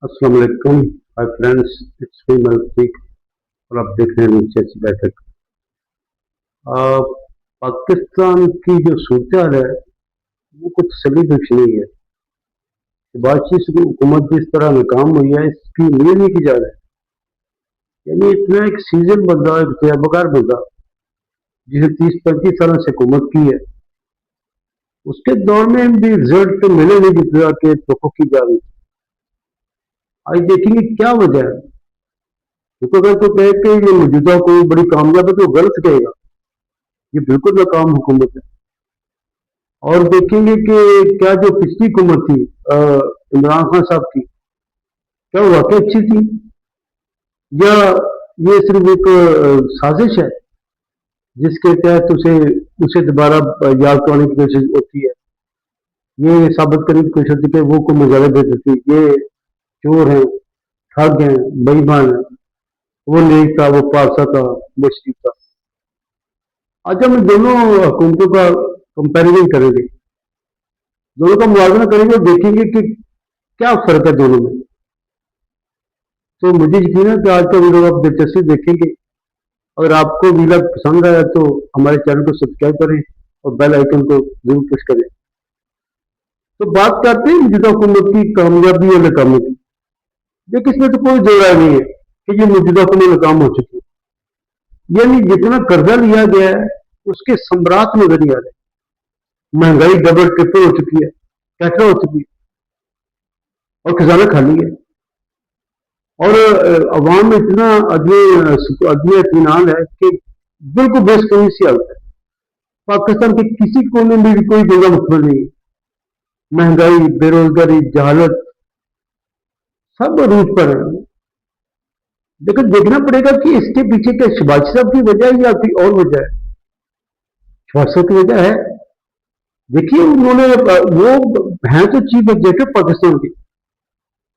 अस्सलाम वालेकुम hi friends, it's me मलकीक और आप देख रहे हैं नीचे की बैठक। आ, पाकिस्तान की जो सूरत हाल है वो कुछ सली कुछ नहीं है। बातचीत की हुकूमत जिस तरह नाकाम हुई है इसकी उम्मीद नहीं की जा रही। यानी इतना एक सीजन बंदा, एक तजर्बाकार बंदा जिसे 30-35 सालों से हुकूमत की है, उसके दौर में भी रिजल्ट तो मिले नहीं जिस तरह के तो की जा रही। आज देखेंगे क्या वजह है, क्योंकि अगर कोई कहे कि ये मौजूदा कोई बड़ी कामयाब है तो गलत कहेगा। ये बिल्कुल नाकाम हुकूमत है। और देखेंगे कि क्या जो पिछली हुकूमत थी इमरान खान साहब की, क्या वो वाकई अच्छी थी या ये सिर्फ एक साजिश है जिसके तहत उसे उसे दोबारा याद करने की कोशिश होती है। ये साबित करने की कोशिश होती है कि वो को मजाले देती थी, ये चोर हैं, ठग हैं, बेईमान है, वो नेक था, वो पासा था, वो शरीफ था। आज हम दोनों हुकूमतों का कंपैरिजन करेंगे, दोनों का मुआवजा करेंगे और देखेंगे कि क्या फर्क है दोनों में। तो मुझे यकीन है कि आज का वीडियो आप दिलचस्पी देखेंगे। अगर आपको वीडियो पसंद आया तो हमारे चैनल को सब्सक्राइब करें और बेल आइकन को जरूर पुश करें। तो बात करते हैं मौजूदा हुकूमत की कामयाबी और नाकामी की। देखिए, इसमें तो कोई दो राय नहीं है कि ये मौजूदा हुकूमत नाकाम हो चुकी है। यानी जितना कर्जा लिया गया है उसके सम्राट नजर नहीं आ रहे। महंगाई डबल ट्रिपल हो चुकी है, कैटरा हो चुकी है और खजाना खाली है। और अवाम में इतना अदमी इत्मीनान है कि बिल्कुल बेसकनी सी हालत है। पाकिस्तान के किसी कोने में भी कोई जगह मुकम्मल नहीं है। महंगाई, बेरोजगारी, जहालत सब रूट पर है। लेकिन देखना पड़ेगा कि इसके पीछे क्या शहबाज साहब की वजह है या कोई और वजह है। शहबाज साहब की वजह है। देखिए, उन्होंने वो हैं तो चीफ एग्जीक्यूटिव पाकिस्तान के,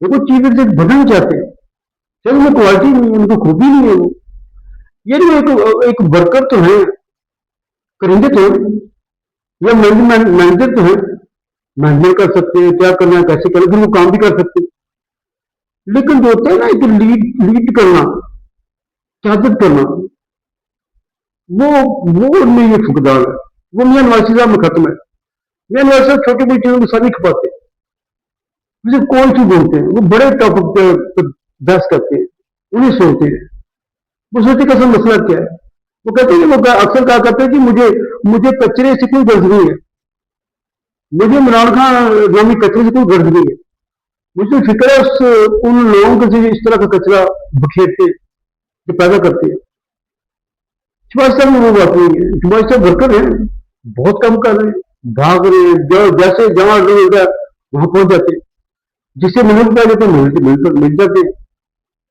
वो चीफ एग्जीक्यूटिव बनना चाहते हैं। चलो, उनमें क्वालिटी नहीं है, उनको खूबी नहीं है। वो ये नहीं, एक वर्कर तो है, करेंगे तो या मैनेजर तो है, मैनेजर कर सकते हैं, क्या करना है कैसे करना, फिर वो काम भी कर सकते हैं। लेकिन जो होता है ना, एक लीड करना, क्यादत करना, वो उनमें ये फुकदार है। वो मियां नवाज साहब में खत्म है। मियां नवाज साहब छोटी बड़ी चीजों को सारी खपाते हैं, मुझे कौन सी बोलते हैं, वो बड़े टॉपिक पे बहस करते हैं, उन्हें सोचते हैं। वो सोचते का असल मसला क्या है। वो कहते हैं कि वो अक्सर कहा करते हैं कि मुझे मुझे कचरे से कोई गर्ज नहीं है, मुझे इमरान खान नामी कचरे से कोई गर्ज नहीं है। मुझे फिक्र है उन लोगों के जो इस तरह का कचरा बखेरते हैं, जो पैदा करते हैं। शहबाज साहब में वो बात नहीं है। शहबाज साहब वर्कर हैं, बहुत कम कर रहे हैं, भाग रहे हैं, जो जैसे जहां मिलता है वहां पहुंच जाते हैं। जिससे मिलने पाए जाते मिल जाते हैं।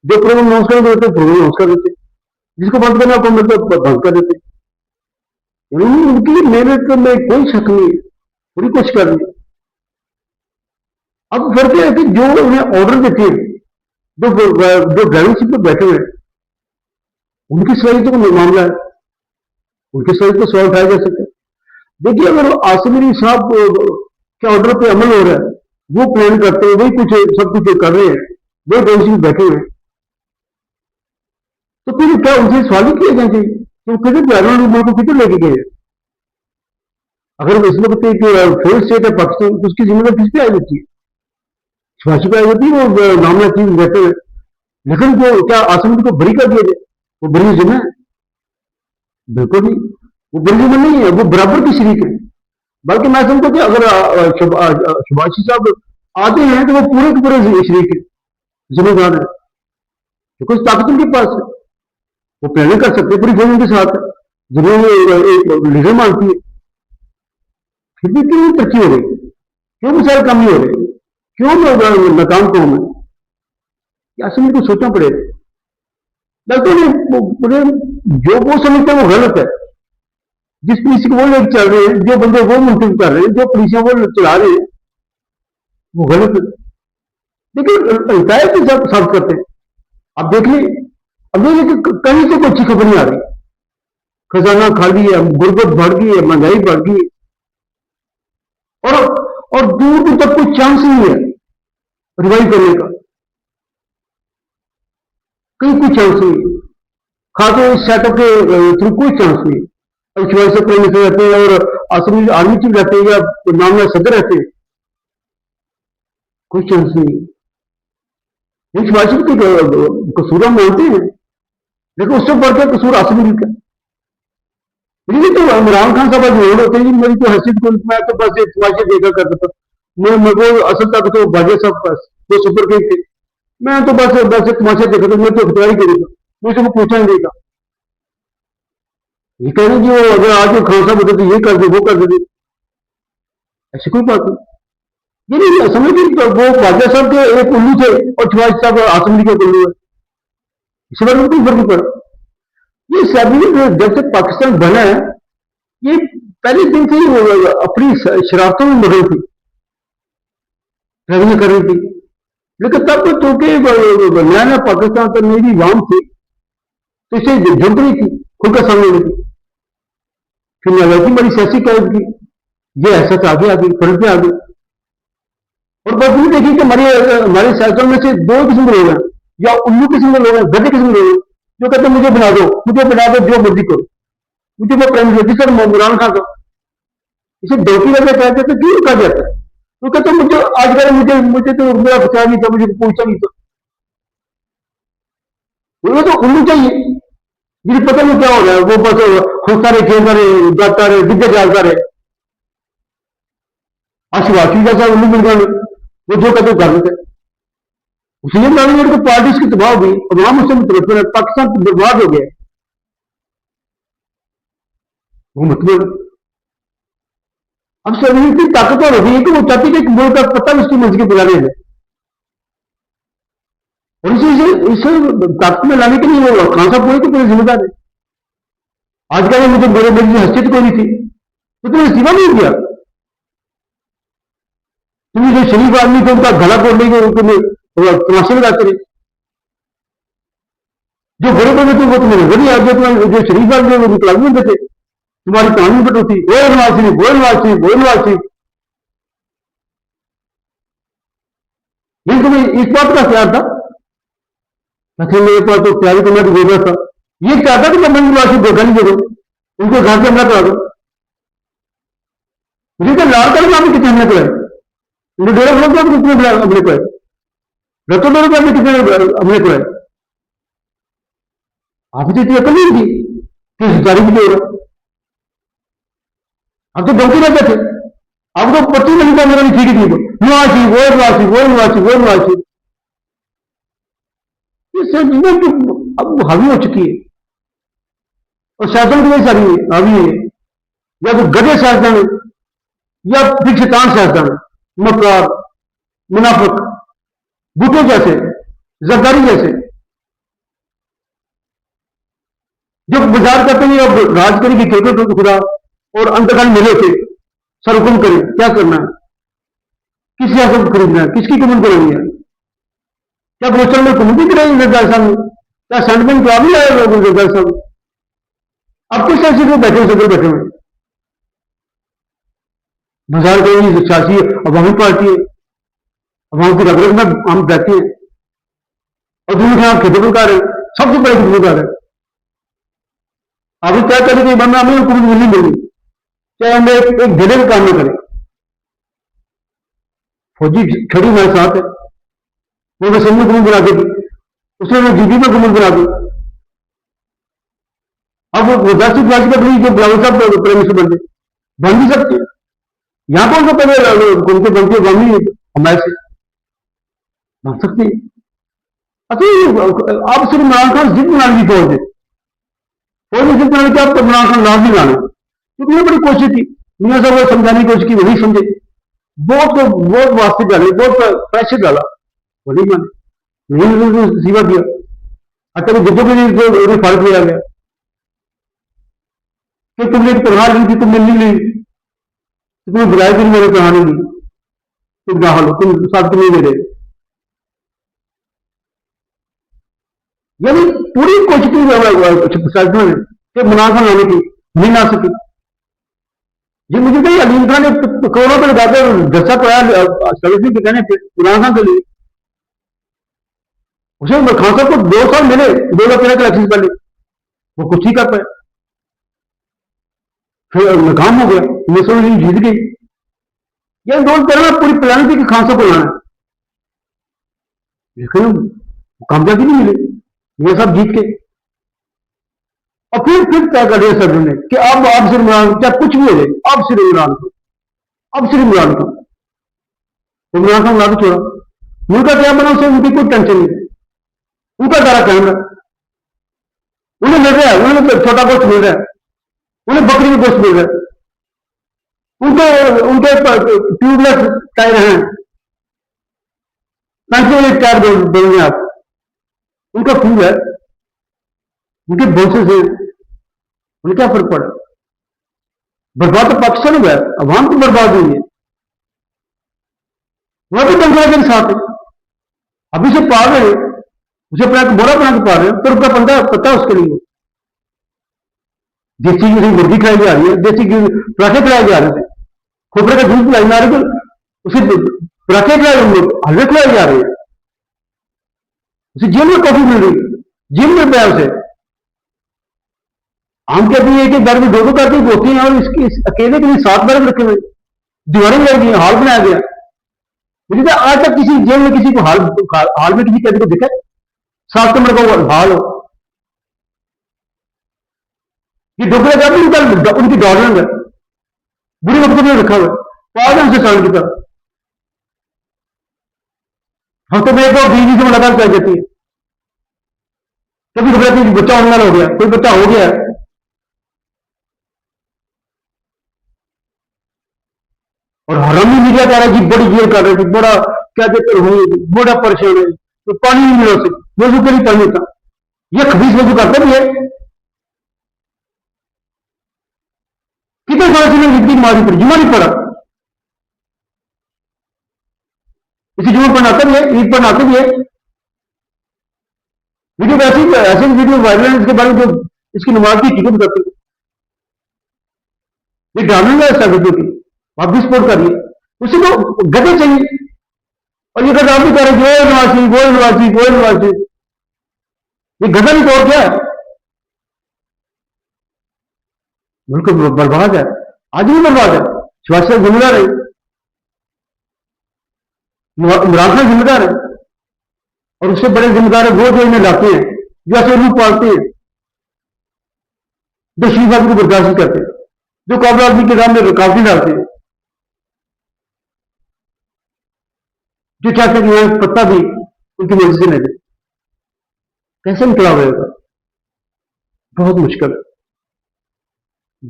जो प्रोग्राम लॉन्च कर देते प्रोग्राम लॉन्च कर देते, जिसको बंद करना आपको मिलता है बंद कर देते। यानी उनकी मेहनत में कोई शक नहीं है, पूरी कोशिश कर रही है। अब फर्क है कि जो उन्हें ऑर्डर देते हैं, जो ड्राइविंग सीट पर बैठे हुए हैं, उनकी सलाहियत का मामला है, उनकी सलाहियत को सवाल उठाया जा सकता है। देखिए, अगर आसिम अली साहब के ऑर्डर पे अमल हो रहा है, वो प्लान करते हैं, वही कुछ सब कुछ कर रहे हैं, वो ड्राइविंग सीट बैठे हुए हैं, तो फिर क्या उनसे सवाल ही किया जाना चाहिए तो किधर प्यारों मुल्क को किधर लेके गए। अगर इस वक्त एक फेल स्टेट है पाकिस्तान, तो उसकी जिम्मेदारी किस पे आई होती है? शहबाज पे आई होती है, वो नामना चीज रहते हुए। लेकिन जो क्या आसम को बरी कर दिया जाए, वो बरी जिम्मे है? बिल्कुल नहीं, वो बरी जिम्मे नहीं है, वो बराबर की शरीक है। बल्कि मैं समझता कि अगर शहबाज साहब आते हैं तो वो पूरे के पूरे शरीक है, जिम्मेदार है, क्योंकि उस ताकत उनके पास है। वो प्लानिंग कर सकते हैं, पूरी फौज उनके साथ है, जिन्हें लीडर मानती है। फिर भी क्यों तरक्की हो रही, क्यों मिसाइल कम नहीं हो रहे, क्यों नाकाम कौन है? क्या समझ को सोचना पड़ेगा। लगता है जो वो समझते हैं वो गलत है। जिस पुलिस को वो लोग चल रहे हैं, जो बंदे वो मुंतब कर रहे हैं, जो पुलिस वो चला रहे हैं, वो गलत है। लेकिन हिदायत के साथ साफ करते हैं। अब देख ली, अब देखिए कहीं से कोई अच्छी खबर नहीं आ रही। खजाना खाली है, गुर्बत बढ़ गई है, महंगाई बढ़ गई है, और दूर दूर तक कोई चांस नहीं है रिवाइव करने का। कहीं कोई चांस नहीं, खासकर इस सेटअप के थ्रू कोई चांस नहीं। अब शिवाजी से प्रेम से रहते हैं और आर्मी आर्मी चीफ रहते हैं या मामला सदर रहते हैं, कोई चांस नहीं। ये शिवाजी के कसूर हम मानते हैं, लेकिन उससे बढ़ के कसूर आसिम का। मुझे तो इमरान खान साहब जोड़ होते हैं, मेरी तो हैसियत को मैं तो बस एक शिवाजी देखा करता था। मैं मेरे को असल तक तो बाजा साहब वो सुपर किंग थे, मैं तो बस एक तमाशा देखा था, मैं तो अख्तियार ही करेगा, मुझे वो पूछा नहीं देगा। ये कह रहे कि वो अगर आज खान साहब होते तो ये कर दे वो कर दे, ऐसी कोई बात नहीं। ये नहीं समझ वो बाजा साहब के एक उल्लू थे और शिवाजी साहब आसम के उल्लू है, इस बार में कोई फर्क नहीं पड़ा। ये सभी जब से पाकिस्तान बना है, ये पहले दिन से ही अपनी शरारतों में मगन थी, रवियां कर रही थी। लेकिन तब तो चूंकि नया नया पाकिस्तान का नई वाम थी, तो इसे झुंड रही थी, खुद का सामने नहीं थी। फिर नवैती बड़ी सियासी कैद की, ये ऐसा तो आगे आ गई, फ्रंट पे आ गई। और बस ये देखिए कि हमारे सियासतों में से दो किस्म के लोग हैं, या उल्लू किस्म के लोग हैं, गधे किस्म के लोग हैं, जो कहते हैं मुझे बना दो, जो मर्जी करो, मुझे वो प्राइम मिनिस्टर इमरान खान का इसे डोकी लगे कहते तो क्यों कहा जाता है? तो कहते मुझे आज कल मुझे मुझे तो मेरा बचा नहीं था, मुझे पूछा नहीं था। उन्हें तो उल्लू चाहिए, मुझे पता नहीं क्या हो रहा है, वो बस खुशता रहे, खेलता रहे, जाता रहे, दिग्गज जाता रहे। आशीवासी जैसा उल्लू मिल गया, वो जो कहते कर देते। इसलिए मैंने तो पार्टी की तबाह हो गई, अवाम उससे मुतरफ है, पाकिस्तान बर्बाद हो गया। वो मतलब अब सभी इतनी ताकतवर हो गई है कि वो चाहती है कि मुल्क का पता उसकी मर्जी के बुलाने में, और इसे ताकत में लाने के लिए वो खान साहब पूरी की पूरी जिम्मेदार है। आज कल मुझे मेरी हैसियत कोई नहीं थी, तो तुमने सीमा नहीं किया, तुम्हें जो शरीफ आदमी थे उनका गला तोड़ने के तुम्हें तमाशे लगाते रहे, जो बड़े बड़े थे वो तुम्हें नजर नहीं आ गया, जो शरीफ आदमी वो मुकलामी होते थे, तुम्हारी कहानी बट होती वो नवाज शरीफ वो नवाज शरीफ वो नवाज शरीफ। लेकिन तुम्हें इस बात का ख्याल था, अच्छा मेरे पास तो तैयारी करना तो जरूरत था, ये चाहता कि मैं नवाज शरीफ देखा नहीं करो, उनको घर से हमला करा दो। मुझे तो लाल कलर में कितने हमले कराए, डेढ़ फ्लोर पर कितने हमले कराए, रतों डेढ़ पर कितने हमले कराए। आपको तो इतनी अकल नहीं थी कि तारीफ नहीं हो रहा, अब तो डोंकी रहते थे, अब तो 25 मिनट मेरा ठीक थी, नवासी वो नवासी वो नवासी वो नवासी। ये सब चीजें तो अब हावी हो चुकी है, और शासन की वजह सारी हावी है, या तो गधे शासन है या फिर शैतान शासन है, मकार मुनाफिक भुट्टो जैसे, जरदारी जैसे, जो बाजार करते हैं अब राज करेगी क्रिकेट खुदा और अंतकाल मिले थे सर हुक्म करें क्या करना है, किस सियासत को खरीदना है, किसकी कमन करनी है, क्या ब्रोचर में कमेटी कराएंगे जरदार साहब, क्या सेंटमेंट क्या भी आए जरदार साहब। अब किस सियासी को बैठे सदर बैठे हुए बाजार करेंगे सियासी अवामी पार्टी है, अवाम की रगरग में हम बैठे हैं, और दूसरे आप खिदमतगार है, सबसे बड़े खिदमतगार है। अभी क्या करें कि बंदा हमें हुकूमत मिली मिली, चाहे हमें एक ढेले का काम न करें, फौजी खड़ी हमारे साथ है, वो मैं सैन्य हुकूमत बना देगी, उसने मैं जीबी में हुकूमत बना दी। अब वो 10 का बड़ी जो ब्लाउज साहब प्राइम मिनिस्टर बन भी सकते, यहाँ पर उनको पहले उनके बनते गांधी हमारे से बन सकते हैं। अच्छा आप सिर्फ इमरान खान जिद बनाने की फौज है, फौज में जिद बनाने की आप इमरान खान लाभ नहीं लाना, क्योंकि बड़ी कोशिश की मियाँ साहब वो समझाने की कोशिश की, वो नहीं समझे, बहुत वास्ते डाले, बहुत प्रेशर डाला, वो नहीं माने, नहीं सीमा दिया, अतः जिद्दों के लिए फर्क लिया गया कि तुमने एक तनहा ली थी, तुमने नहीं ली, तुम्हें बुलाया कि मैंने कहानी ली, तुम ना लो, तुम साथ नहीं दे रहे। यानी पूरी कोशिश की ने कि इमरान खान लाने की, नहीं ला सकी। ये मुझे कहीं अलीम खान ने करोड़ों पर लगाकर दस्ता पड़ा सर्विसिंग के कहने पे इमरान खान के लिए, उसे खान साहब को 2 साल मिले, 2013 के इलेक्शन पहले, वो कुछ ही कर पाए, फिर नाकाम हो गया, मुस्लिम लीग जीत गई। ये 2013 पूरी प्लान थी कि खान साहब को लाना है, लेकिन कामयाबी नहीं मिली, ये सब जीत के। और फिर तय कर दिया सर ने कि अब आप सिर्फ इमरान, चाहे कुछ भी हो जाए, अब सिर्फ इमरान को, अब सिर्फ इमरान को। तो इमरान खान ला के छोड़ा, उनका क्या बना, उसे उनकी कोई टेंशन नहीं, उनका सारा कैमरा, उन्हें मिल रहा है, उन्हें छोटा गोश्त मिल रहा है, उन्हें बकरी का गोश्त मिल रहा है, उनके उनके ट्यूबलेस टायर हैं, 35 टायर बोलेंगे आप, उनका फ्यूल है, उनके भरोसे से उन्हें क्या फर्क पड़ा। बर्बाद तो पाकिस्तान हुआ है, अवाम तो बर्बाद हुई है, वह भी दंगल के साथ है। अभी से पाल रहे, उसे अपना बोरा बना के पाल रहे हैं, तो रुपया पंद्रह पता है उसके लिए। देसी की मुर्गी खिलाई जा रही है, देसी की पराठे खिलाए जा रहे थे, खोपरे का दूध पिलाई जा रहे थे, उसे पराठे खिलाए, हलवे खिलाए जा रहे हैं, उसे जेल में कॉफी मिल रही है, जेल में रुपया उसे। आम कहती है कि घर में 2-2 करती होती हैं, और इसकी अकेले के लिए 7 बैरक रखे हुए, दीवारें लग गई, हाल बनाया गया। मुझे तो आज तक किसी जेल में किसी को हाल में किसी कैदी को दिखा 7 कमरे का हाल हो। ये डोकरा जब उनकी डॉलर है, बुरी वक्त में रखा हुआ, पागल से साल की तरह हफ्ते में एक बार बीवी से मुलाकात कर देती है, कभी घबराती है बच्चा होने वाला हो गया, कोई बच्चा हो गया है, और हरामी मीडिया कह रहा है कि बड़ी जेल कर रही थी, बड़ा क्या देते हुई, बड़ा परेशान है, तो पानी नहीं मिला उसे, वजू के लिए पानी था, ये खबीस वजू करता भी है। कितने साल से जिंदगी मारी पड़ी, जुमा नहीं पड़ा, इसे जुमा पढ़ना आता भी है, ईद पढ़ना आता भी है। वीडियो ऐसी वीडियो वायरल है, इसके बारे में जो इसकी नमाज की हकीकत बताते हैं, ये डालूंगा ऐसा वीडियो की, आप भी सपोर्ट करिए, उसी को गधे चाहिए। और ये गधा आप भी कह रहे वो नवासी, वो नवासी, वो नवासी, ये गधा नहीं तो और क्या है। मुल्क बर्बाद है, आज भी बर्बाद है, शिवाजी साहब जिम्मेदार है, इमरान खान जिम्मेदार है, और उससे बड़े जिम्मेदार है वो जो इन्हें लाते हैं, जो ऐसे रूप पालते हैं, जो शरीफ आदमी को बर्दाश्त करते हैं, जो काबिल आदमी के सामने रुकावटें डालते हैं, जो चाहते हैं कि पत्ता भी उनकी मर्जी से नहीं दे। कैसे इनकलाब होगा, बहुत मुश्किल है,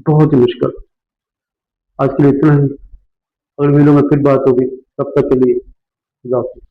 बहुत ही मुश्किल। आज के लिए इतना ही, अगले महीनों में फिर बात होगी, तब तक के लिए खुदा हाफिज़।